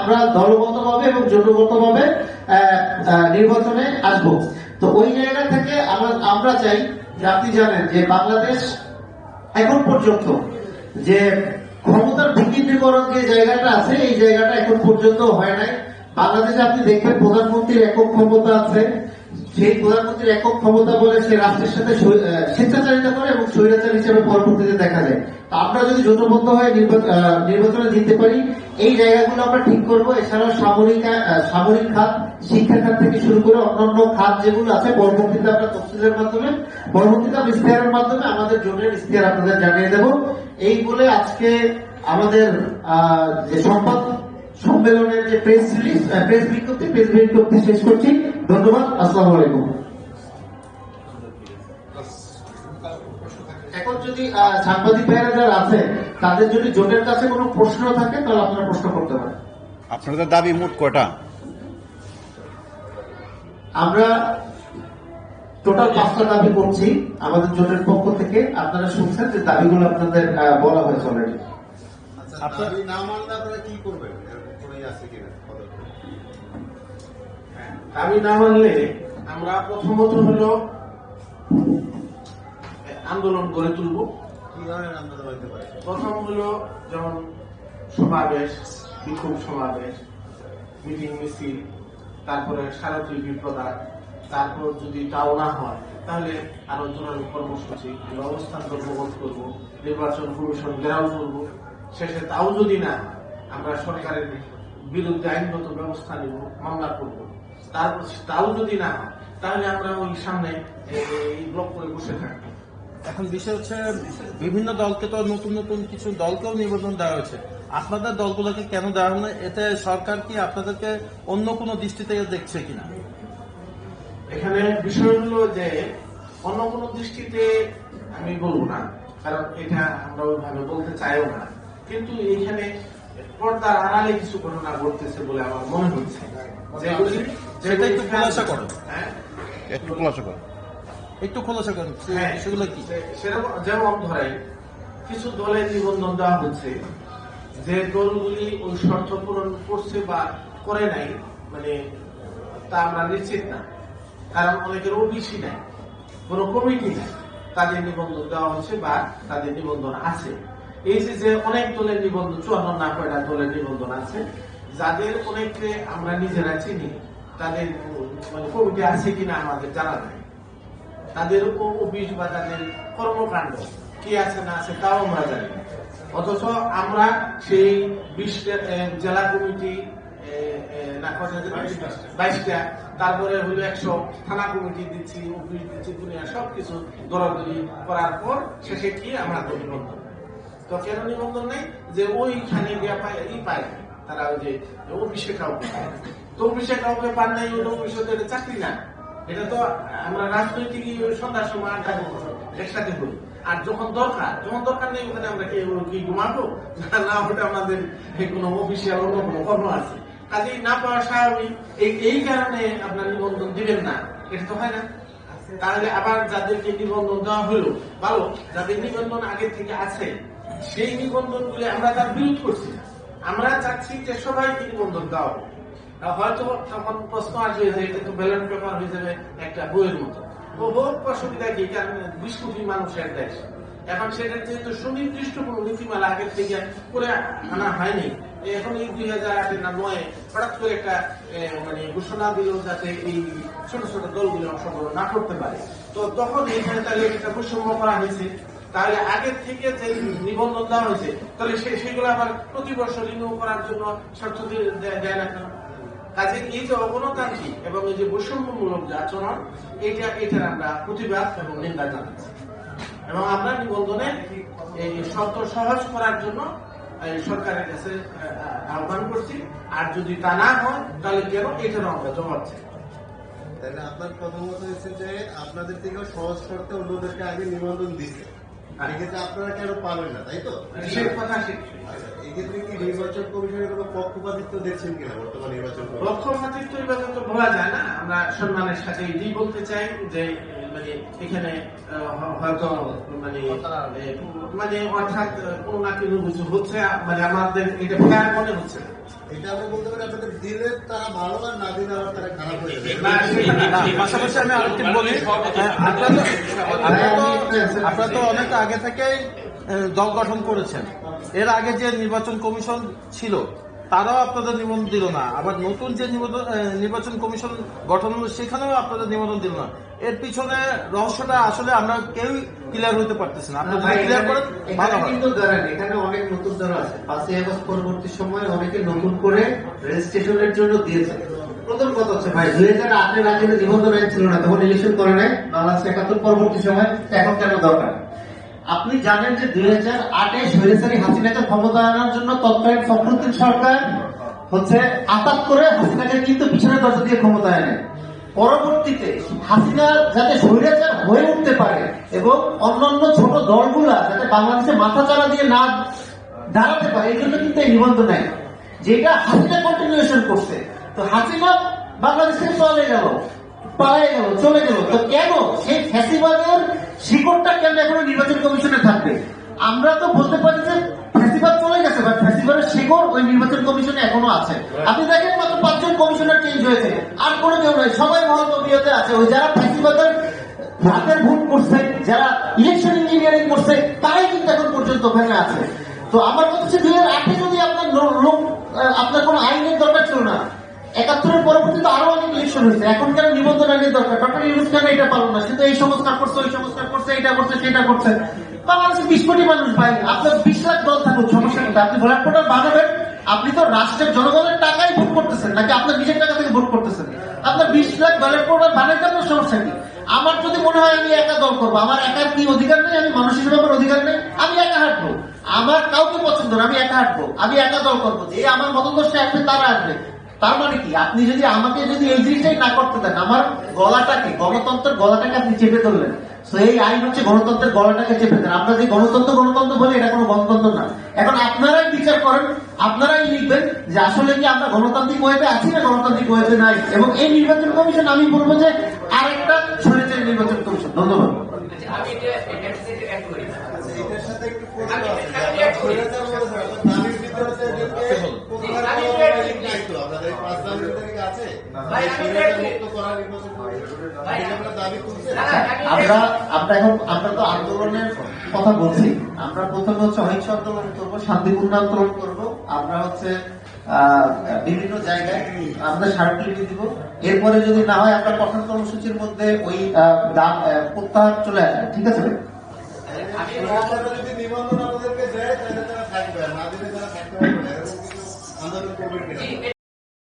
আমরা দলগতভাবে এবং জোটগতভাবে নির্বাচনে আসব। তো ওই জায়গা থেকে আমরা চাই যে, আপনি জানেন যে বাংলাদেশ এখন পর্যন্ত যে ক্ষমতার বিকেন্দ্রীকরণ যে জায়গাটা আছে, এই জায়গাটা এখন পর্যন্ত হয় নাই। বাংলাদেশে আপনি দেখবেন প্রধানমন্ত্রীর একক ক্ষমতা আছে, সেই প্রধানমন্ত্রীর একক ক্ষমতা বলে সে রাষ্ট্রের সাথে স্বেচ্ছাচারিতা করে এবং স্বৈরাচার হিসেবে পরবর্তীতে দেখা যায়। তো আমরা যদি জোটবদ্ধ হয়ে নির্বাচনে জিততে পারি, এই জায়গাগুলো আমরা ঠিক করবো। এছাড়াও সামরিক খাত, শিক্ষা খাত থেকে শুরু করে অন্যান্য খাত যেগুলো আছে, পরবর্তীতে আমরা তফসিলের মাধ্যমে, পরবর্তীতে আমরা ইশতেহারের মাধ্যমে আমাদের জোটের ইশতেহার আপনাদের জানিয়ে দেব। এই বলে আজকে আমাদের যে সংবাদ সম্মেলনের যে প্রেস বিজ্ঞপ্তি শেষ করছি। ধন্যবাদ। আসসালামু আলাইকুম। এখন যদি সাংবাদিক ভাইরা যারা আছে, তাদের যদি জোটের কাছে কোনো প্রশ্ন থাকে, তাহলে আপনারা প্রশ্ন করতে পারেন। আপনাদের দাবি মোট কয়টা? আমরা টোটাল 5টা দাবি করছি আমাদের জোটের পক্ষ থেকে। আপনারা শুনছেন যে দাবিগুলো আপনাদের বলা হয়েছে অলরেডি। দাবি না মানলে আপনারা কি করবেন? দাবি না মানলে আমরা প্রথমত হলো আন্দোলন গড়ে তুলব। কি ধরনের আন্দোলন হতে পারে? প্রথম হলো যেমন সমাবেশ, বিক্ষোভ সমাবেশ, মিটিং মিছিল, তারপরে স্মারকলিপি প্রদান। তারপর যদি তাও না হয়, তাহলে আরো জোরালো কর্মসূচি, অবস্থান ধর্মঘট করবো, নির্বাচন কমিশন ঘেরাও করবো। শেষে তাও যদি না হয়, আমরা সরকারের বিরুদ্ধে আইনগত ব্যবস্থা নিব, মামলা করবো। তারপর তাও যদি না হয়, তাহলে আমরা ওই সামনে এই ব্লক করে বসে থাকবো। এখন বিষয় হচ্ছে, বিভিন্ন দলকে তো নতুন নতুন কিছু দলকেও নিবেদন দেওয়া হয়েছে, আপনাদের দলগুলোকে কেন দেওয়া হয় না? এতে সরকার কি আপনাদেরকে অন্য কোনো দৃষ্টিতে দেখছে কিনা? এখানে বিষয় হলো যে অন্য কোনো দৃষ্টিতে আমি বলবো না, কারণ এটা আমরা ওইভাবে বলতে চাইও না। কিন্তু এখানে পর্দার আড়ালে কিছু ঘটনা ঘটতেছে বলে আমার মনে হচ্ছে। সেটা একটু খোলাসা করো। হ্যাঁ, একটু খোলাসা করো। একটু খোলাসা করুন, সেগুলো কি? সেরকম যেমন ধরেন, কিছু দলের নিবন্ধন দেওয়া হচ্ছে, যে দলগুলি ওই শর্ত পূরণ করছে বা করে নাই, মানে তা আমরা নিশ্চিত না। কারণ অনেকের ওবিসি নাই, কোন কমিটি নাই, তাদের নিবন্ধন দেওয়া হচ্ছে বা তাদের নিবন্ধন আছে। এই যে অনেক দলের নিবন্ধন, 54 না কয়টা দলের নিবন্ধন আছে, যাদের অনেকে আমরা নিজেরা চিনি, তাদের মানে কমিটি আছে কিনা আমাদের জানা নাই। তাদের অফিস বা তাদের কর্মকাণ্ড কি আছে না আছে তাও আমরা জানি না। অথচ আমরা সেই 20টা জেলা কমিটি, 22টা, তারপরে হলো 100 থানা কমিটি দিচ্ছি, অফিস দিচ্ছি, দুনিয়া সবকিছু দরাদরি করার পর শেষে কি আমরা তো নিবন্ধন। তো কেন নিবন্ধন নেই? যে ওইখানে গিয়ে পায় তারা, ওই যে অফিসে কাউকে পায়। তো অফিসে কাউকে পান নাই, ওই অফিসে তো এটা চাকরি না। এটা তো আমরা রাজনৈতিক সন্ধ্যার সময় আড্ডা একসাথে করি। আর যখন দরকার নেই, ওখানে আমরা কি ঘুমাবো না, ওটা আমাদের কোনো অফিসিয়াল অন্য কোনো কর্ম আছে, কাজেই না পাওয়া স্বাভাবিক। এই কারণে আপনার নিবন্ধন দিবেন না, এটা তো হয় না। তাহলে আবার যাদেরকে নিবন্ধন দেওয়া হলো ভালো, যাদের নিবন্ধন আগে থেকে আছে, সেই নিবন্ধন গুলি আমরা তার বিরোধ করছি না। আমরা চাচ্ছি যে সবাইকে নিবন্ধন দেওয়া হবে। হয়তো তখন প্রশ্ন আসবে যে এটা তো ব্যালট পেপার হয়ে যাবে একটা বইয়ের মতো। হোক অসুবিধা কি, কারণ 20 কোটি মানুষের দেশ। এখন সেটা যেহেতু সুনির্দিষ্ট কোন নীতিমালা আগের থেকে করে আনা হয়নি, এখন এই 2008 না 9 হঠাৎ করে একটা মানে ঘোষণা দিল যাতে এই ছোট ছোট দলগুলি অংশগ্রহণ না করতে পারে। তো তখন এইখানে তাহলে একটা বৈষম্য করা হয়েছে। তাহলে আগের থেকে যে নিবন্ধন দেওয়া হয়েছে, তাহলে সেগুলো আবার প্রতি বছর রিনিউ করার জন্য শর্ত দেয় না কেন? কাজে এই যে অগণতান্ত্রিক এবং এই যে বৈষম্যমূলক যে আচরণ, এটার আমরা প্রতিবাদ এবং নিন্দা জানাচ্ছি। এবং আমরা নিবন্ধনে এই শর্ত সহজ করার জন্য সরকারের কাছে আহ্বান করছি। আর যদি তা না হয়, তাহলে কেন, এটারও আমরা জবাব চাই। তাহলে আপনার প্রথম কথা হচ্ছে যে আপনাদের থেকে সহজ শর্তে অন্যদেরকে আগে নিবন্ধন দিচ্ছে, এক্ষেত্রে আপনারা কেন পাবেন না, তাই তো? সেই কথা এক্ষেত্রে কি নির্বাচন কমিশনের কোনো পক্ষপাতিত্ব দেখছেন কিনা বর্তমান নির্বাচন? পক্ষপাতিত্ব এভাবে তো বলা যায় না। আমরা সম্মানের সাথে এটাই বলতে চাই যে মানে এখানে হয়তো মানে অর্থাৎ কোনো না কোনো কিছু হচ্ছে, মানে আমাদের এটা ফেয়ার মনে হচ্ছে না। এটা আমরা বলতে পারি আপনাদের দিলে তারা ভালো আর না দিলে আবার তারা খারাপ হয়ে যাবে। না, পাশাপাশি আমি আরেকটি বলি, আপনারা তো অনেক আগে থেকেই দল গঠন করেছেন। এর আগে যে নির্বাচন কমিশন ছিল তারাও আপনাদের নিবন্ধন দিল না, আবার নতুন যে নির্বাচন কমিশন গঠন হলো সেখানেও আপনাদের নিবন্ধন দিল না। এর পিছনে রহস্যটা আসলে আমরা কেউই ক্লিয়ার হতে পারতেছি না। আপনি ক্লিয়ার করেন ভালো হয়। কিন্তু ধরেন এখানে অনেক নতুন যারা আছে 5ই আগস্ট পরবর্তী সময় অনেকে নতুন করে রেজিস্ট্রেশনের জন্য দিয়েছে। প্রথম কথা হচ্ছে ভাই 2008 আগে নিবন্ধন আইন ছিল না, তখন ইলেকশন করে নাই বাংলাদেশ 71 পরবর্তী সময়, এখন কেন দরকার? আপনি জানেন যে 2008-এ স্বৈরাচারী হাসিনাকে ক্ষমতা আনার জন্য তৎকালীন ফখরুদ্দিন সরকার হচ্ছে আতাত করে হাসিনাকে কিন্তু পিছনের দরজা দিয়ে ক্ষমতায় আনে। পরবর্তীতে হাসিনা যাতে স্বৈরাচার হয়ে উঠতে পারে এবং অন্যান্য ছোট দলগুলা যাতে বাংলাদেশে মাথা চারা দিয়ে না দাঁড়াতে পারে, এই জন্য কিন্তু এই নিবন্ধন নেয়, যেটা হাসিনা কন্টিনিউশন করছে। তো হাসিনা বাংলাদেশ থেকে চলে গেল, পালিয়ে গেল, চলে গেল, তো কেন সেই ফ্যাসিবাদের শিকড়টা কেন এখনো নির্বাচন কমিশনে থাকবে? আমরা তো বলতে পারি যে ফ্যাসিবাদ চলে গেছে, বাট ফ্যাসিবাদের শিকড় ওই নির্বাচন কমিশনে এখনো আছে। আপনি দেখেন মাত্র 5 জন কমিশনার চেঞ্জ হয়েছে, আর কোনো কেউ নয়, সবাই মহানবীয়তে আছে। ওই যারা ফ্যাসিবাদের রাতের ভোট করছে, যারা ইলেকশন ইঞ্জিনিয়ারিং করছে, তারাই কিন্তু এখন পর্যন্ত ওখানে আছে। তো আমার কথা হচ্ছে 2008-এ যদি আপনার আপনার কোনো আইনের দরকার ছিল না, 71-এর পরবর্তীতে আরো অনেক ইলেকশন হয়েছে, এখন কেন নিবন্ধন আইনের দরকার? ডক্টর ইউনূস কেন এটা পারল না? সে তো এই সংস্কার করছে, ওই সংস্কার করছে, এটা করছে, সেটা করছে। বাংলাদেশে 20 কোটি মানুষ ভাই, আপনার 20 লাখ দল থাকুক, সমস্যা কিন্তু আপনি ভোটার পোর্টাল বানাবেন। আপনি তো রাষ্ট্রের জনগণের টাকায় ভোট করতেছেন, নাকি আপনার নিজের টাকা থেকে ভোট করতেছেন? আপনার 20 লাখ ব্যালট পোর্টাল বানাইতে আপনার সমস্যা কি? আমার যদি মনে হয় আমি একা দল করবো, আমার একার কি অধিকার নেই? আমি মানুষ হিসেবে আমার অধিকার নেই? আমি একা হাঁটবো, আমার কাউকে পছন্দ না, আমি একা হাঁটবো, আমি একা দল করবো, যে আমার মতদর্শে আসবে তারা আসবে। তার মানে কি, আপনি যদি আমাকে যদি এই জিনিসটাই না করতে দেন, আমার গলাটাকে, গণতন্ত্রের গলাটাকে আপনি চেপে ধরলেন। তো এই আইন হচ্ছে গণতন্ত্রের গলাটাকে চেপে দেন। আমরা যে গণতন্ত্র গণতন্ত্র বলি, এটা কোনো গণতন্ত্র না। এখন আপনারাই বিচার করেন, আপনারাই লিখবেন যে আসলে কি আমরা গণতান্ত্রিক ওয়েতে আছি না গণতান্ত্রিক ওয়েতে নাই। এবং এই নির্বাচন কমিশন আমি বলবো যে আরেকটা স্বৈরাচারী নির্বাচন কমিশন। ধন্যবাদ। এটার সাথে একটু প্রশ্ন আছে যে আপনারা স্বৈরাচার বলেছেন, আপনার দাবির ভিতরে যে নাই তো আপনাদের 5 দাবির ভিতরে কি আছে? স্বৈরাচার মুক্ত করার নির্বাচন আপনারা দাবি করছেন? আমরা তো আন্দোলনের কথা বলছি। আমরা প্রথমে হচ্ছে অহিংস আন্দোলন করবো, শান্তিপূর্ণ আন্দোলন করবো। আমরা হচ্ছে বিভিন্ন জায়গায় আমরা স্মারকলিপি দিব। এরপরে যদি না হয় আমরা কঠোর কর্মসূচির মধ্যে ওই প্রত্যাহার চলে আসে। ঠিক আছে? স্বৈরাচাররা যদি নিবন্ধন আমাদেরকে দেয় তাহলে তারা থাকবে, আর না দিলে তারা থাকতে পারবে না, এরকম কিছু আন্দোলন করবেন কিনা?